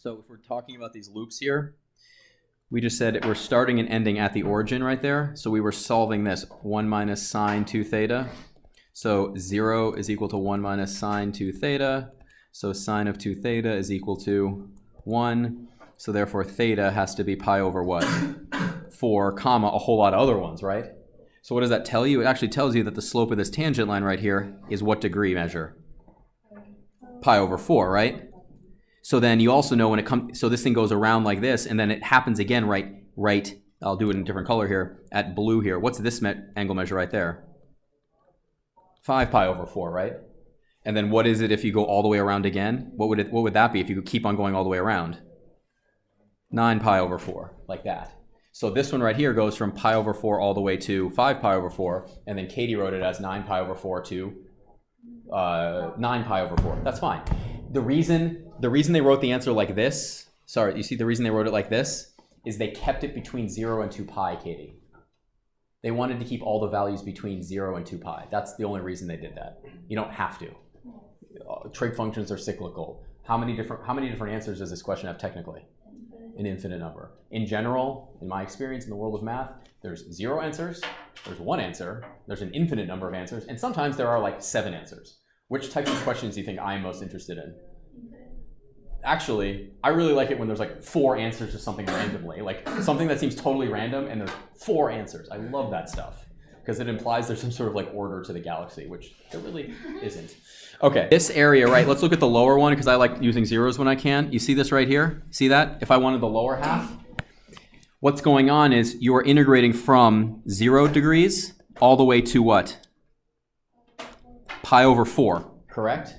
So if we're talking about these loops here, we just said we're starting and ending at the origin right there. So we were solving this 1 minus sine 2 theta. So 0 is equal to 1 minus sine 2 theta. So sine of 2 theta is equal to 1. So therefore theta has to be pi over what? 4 comma a whole lot of other ones, right? So what does that tell you? It actually tells you that the slope of this tangent line right here is what degree measure? Pi over 4, right? So then you also know when it comes, so this thing goes around like this, and then it happens again right, I'll do it in a different color here, at blue here. What's this angle measure right there? 5 pi over 4, right? And then what is it if you go all the way around again? What would that be if you could keep on going all the way around? 9 pi over 4, like that. So this one right here goes from pi over 4 all the way to 5 pi over 4, and then Katie wrote it as 9 pi over 4 to 9 pi over 4. That's fine. The reason they wrote the answer like this, sorry, you see the reason they wrote it like this is they kept it between 0 and 2 pi, Katie. They wanted to keep all the values between 0 and 2 pi. That's the only reason they did that. You don't have to. Trig functions are cyclical. How many different answers does this question have technically? An infinite number. In general, in my experience in the world of math, there's 0 answers, there's 1 answer, there's an infinite number of answers, and sometimes there are like 7 answers. Which types of questions do you think I'm most interested in? Actually, I really like it when there's like 4 answers to something randomly, like something that seems totally random and there's 4 answers. I love that stuff because it implies there's some sort of like order to the galaxy, which there really isn't. Okay, this area, right, let's look at the lower one because I like using zeros when I can. You see this right here? See that? If I wanted the lower half, what's going on is you are integrating from 0 degrees all the way to what? Pi over 4, correct?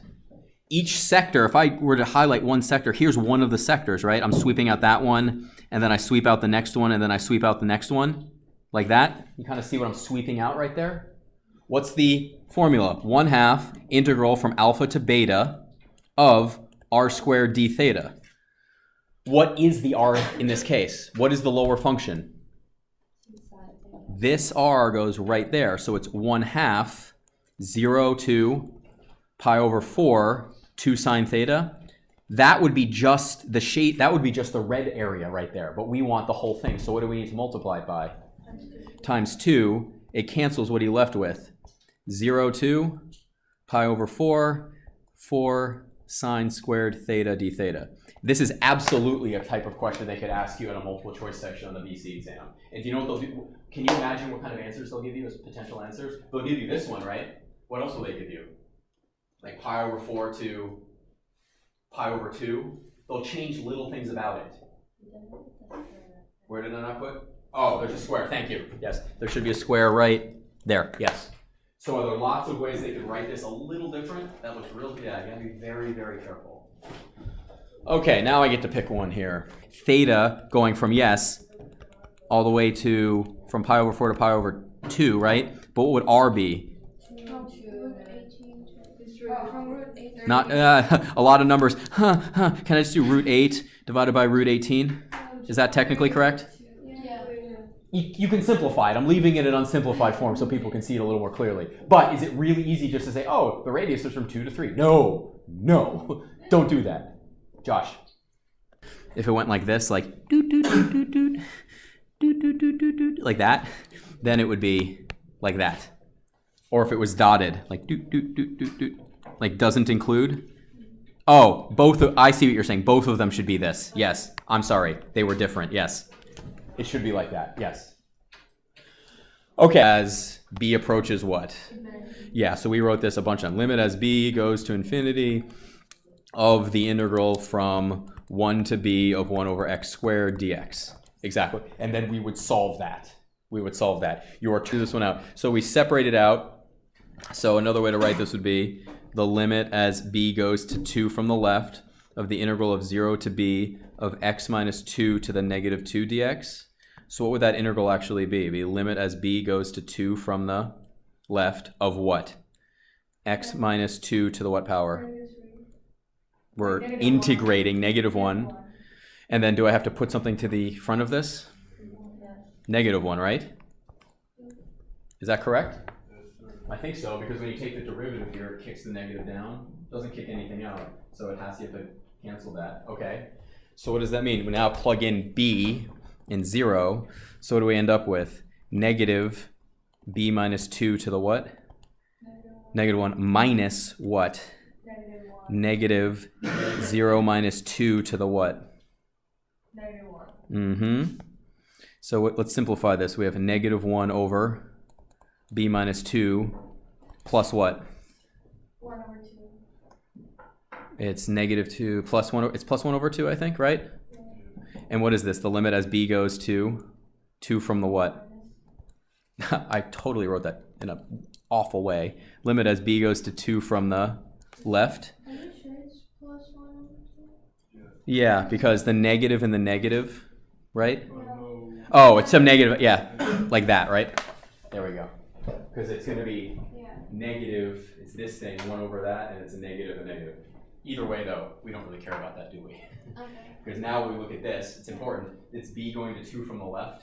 Each sector, if I were to highlight one sector, here's one of the sectors, right? I'm sweeping out that one, and then I sweep out the next one, and then I sweep out the next one, like that. You kind of see what I'm sweeping out right there? What's the formula? 1/2 integral from alpha to beta of r squared d theta. What is the r in this case? What is the lower function? This r goes right there, so it's 1/2 0 to pi over 4 2 sine theta. That would be just the shade, that would be just the red area right there, but we want the whole thing. So what do we need to multiply it by? Times 2. It cancels. What are you left with? 0 to pi over 4 sine squared theta d theta. This is absolutely a type of question they could ask you in a multiple choice section on the BC exam. And do you know what they'll do? Can you imagine what kind of answers they'll give you as potential answers? They'll give you this one, right? What else will they give you? Like pi over 4 to pi over 2. They'll change little things about it. Where did I not put? Oh, there's a square. Thank you. Yes, there should be a square right there. Yes. So are there lots of ways they could write this a little different? That looks real. Yeah, you gotta be very, very careful. Okay, now I get to pick one here. Theta going from yes all the way to from pi over 4 to pi over 2, right? But what would r be? Not a lot of numbers. Can I just do root 8 divided by root 18? Is that technically correct? Yeah. You can simplify it. I'm leaving it in unsimplified form so people can see it a little more clearly. But is it really easy just to say, oh, the radius is from 2 to 3? No, don't do that. Josh. If it went like this, like doot, doot, doot, doot, doot, doot, doot, doot, doot, doot, like that, then it would be like that. Or if it was dotted, like doot, doot, doot, doot, doot, like doesn't include. Oh, I see what you're saying. Both of them should be this. Yes. I'm sorry. They were different. Yes. It should be like that. Yes. Okay. As b approaches what? Yeah, so we wrote this a bunch on limit as b goes to infinity of the integral from 1 to b of 1 over x squared dx. Exactly. And then we would solve that. You are to this one out. So we separate it out. So another way to write this would be the limit as b goes to 2 from the left of the integral of 0 to b of x minus 2 to the negative 2 dx. So what would that integral actually be? It'd be limit as b goes to 2 from the left of what? X minus 2 to the what power? We're integrating negative 1. And then do I have to put something to the front of this? Negative 1, right? Is that correct? I think so, because when you take the derivative here, it kicks the negative down. It doesn't kick anything out, so you have to cancel that. Okay. So what does that mean? We now plug in b and 0. So what do we end up with? Negative b minus 2 to the what? Negative 1 minus what? Negative 0 minus 2 to the what? Negative 1. Mm-hmm. So let's simplify this. We have negative 1 over b minus 2 plus what? 1 over 2. It's negative 2 plus 1. It's plus 1 over 2, I think, right? Yeah. And what is this? The limit as b goes to 2 from the what? I totally wrote that in an awful way. Limit as b goes to 2 from the left. Are you sure it's plus 1 over 2? Yeah, because the negative and the negative, right? No. Oh, it's some negative, yeah, like that, right? There we go. Because it's going to be negative, it's this thing, 1 over that, and it's a negative. Either way, though, we don't really care about that, do we? Okay. Because now when we look at this, it's important. It's b going to 2 from the left.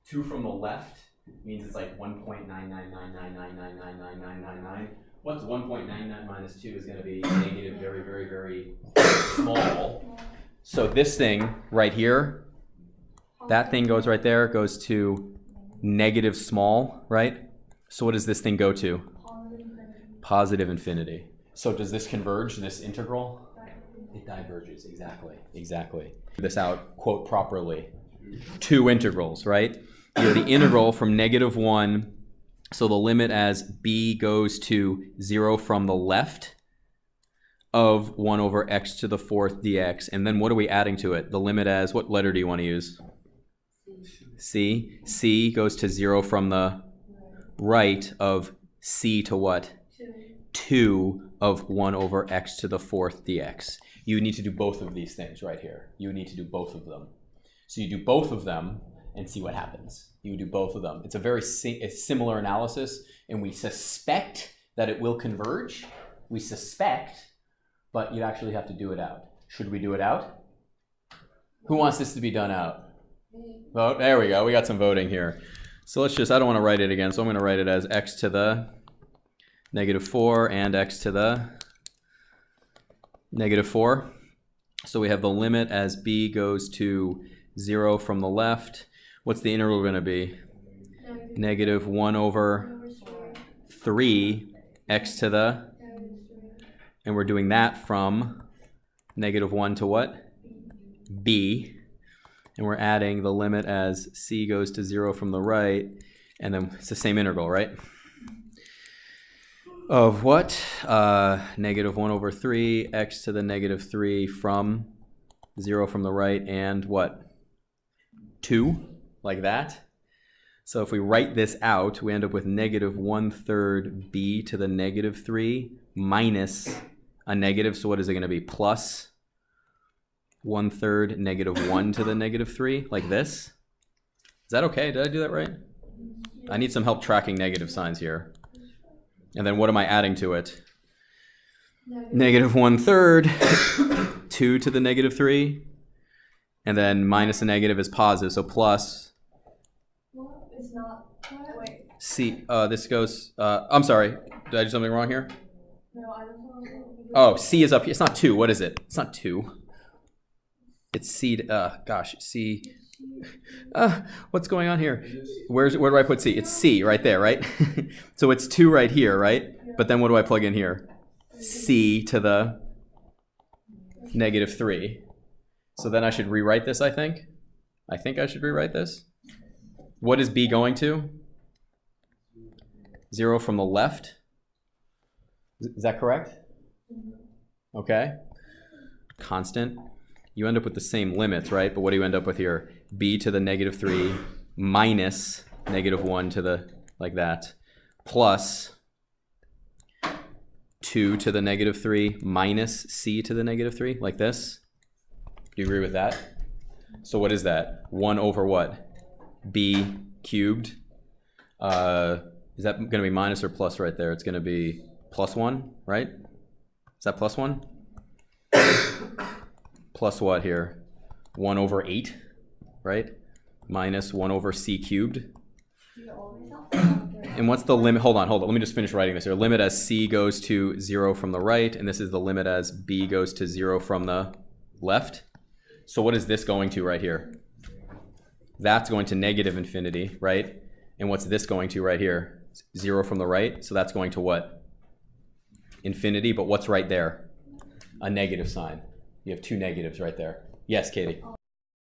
2 from the left means it's like 1.99999999999. What's 1.99 minus 2 is going to be negative very, very, very small. So this thing right here, that thing goes right there, goes to negative small, right? So what does this thing go to? Positive infinity. So does this converge, this integral? It diverges, exactly. This out, quote properly. 2 integrals, right? You have the integral from negative 1, so the limit as b goes to 0 from the left of 1 over x to the 4th dx. And then what are we adding to it? The limit as, what letter do you want to use? C. C goes to 0 from the right of c to what? 2 of 1 over x to the 4th dx. You need to do both of these things right here. You need to do both of them. So you do both of them and see what happens. You do both of them. It's a very similar analysis, and we suspect that it will converge. We suspect, but you actually have to do it out. Should we do it out? Who wants this to be done out? Vote. There we go. We got some voting here. So let's just, I don't want to write it again, so I'm going to write it as x to the negative 4 and x to the negative 4. So we have the limit as b goes to 0 from the left. What's the integral going to be? Negative 1 over 3 x to the, and we're doing that from negative 1 to what? B. And we're adding the limit as c goes to 0 from the right, and then it's the same integral, right? Of what? Negative 1 over 3 x to the negative 3 from 0 from the right, and what? 2, like that. So if we write this out, we end up with negative 1/3 b to the negative 3 minus a negative. So what is it going to be? Plus 1/3 negative 1 to the negative 3, like this. Is that okay? Did I do that right? I need some help tracking negative signs here. And then what am I adding to it? Negative 1/3, 2 to the negative 3. And then minus a negative is positive, so plus. Well, it's not. Wait. C. This goes. I'm sorry. Did I do something wrong here? No, I don't know. Oh, C is up here. It's not 2. What is it? It's not 2. It's C. Gosh, C. What's going on here? Where do I put C? It's C right there, right? So it's 2 right here, right? But then what do I plug in here? C to the negative 3. So then I should rewrite this, I think. I think I should rewrite this. What is B going to? 0 from the left. Is that correct? Okay. Constant. You end up with the same limits, right? But what do you end up with here? B to the negative 3 minus negative 1 to the, like that, plus 2 to the negative 3 minus C to the negative 3, like this. Do you agree with that? So what is that? 1 over what? B cubed. Is that going to be minus or plus right there? It's going to be plus 1, right? Is that plus 1? Plus what here? 1 over 8, right? Minus 1 over C cubed. And what's the limit? Hold on. Let me just finish writing this here. Limit as C goes to 0 from the right, and this is the limit as B goes to 0 from the left. So what is this going to right here? That's going to negative infinity, right? And what's this going to right here? 0 from the right. So that's going to what? Infinity. But what's right there? A negative sign. You have two negatives right there. Yes, Katie.